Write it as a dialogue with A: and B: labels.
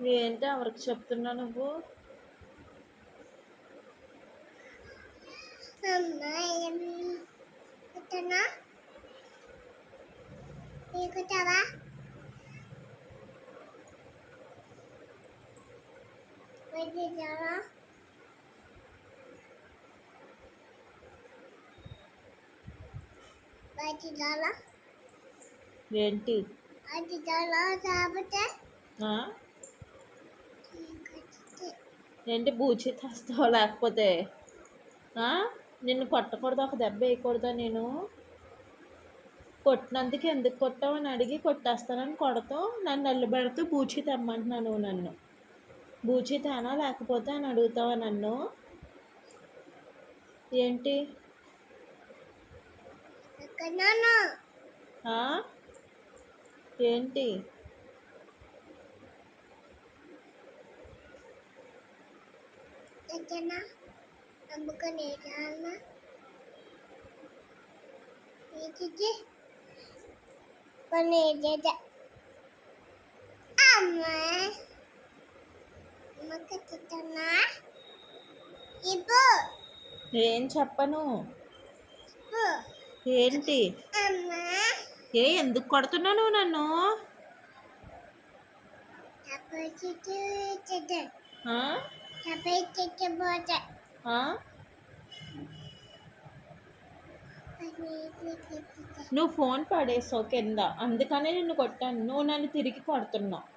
A: ఏంటి ఎవరికి చెప్తున్నా నువ్వు? ఏంటి? ఆ? ఏంటి బూచి తెస్తావా? లేకపోతే నిన్ను కొట్టకూడదు, ఒక దెబ్బ వేయకూడదా? నేను కొట్టినందుకు ఎందుకు కొట్టావని అడిగి కొట్టేస్తానని కొడతావు, నన్ను అల్లుబెడుతూ బూచి తెమ్మంటున్నావు. నువ్వు నన్ను బూచి తేనా లేకపోతే అని అడుగుతావా నన్ను? ఏంటి? ఏంటి? ఏం చెప్పను. ఏంటి? ఎందుకు కొడుతున్నావు నువ్వు నన్ను? నువ్వు ఫోన్ పడేసావు కింద, అందుకనే నిన్ను కొట్టాను. నువ్వు నన్ను తిరిగి కొడుతున్నావు.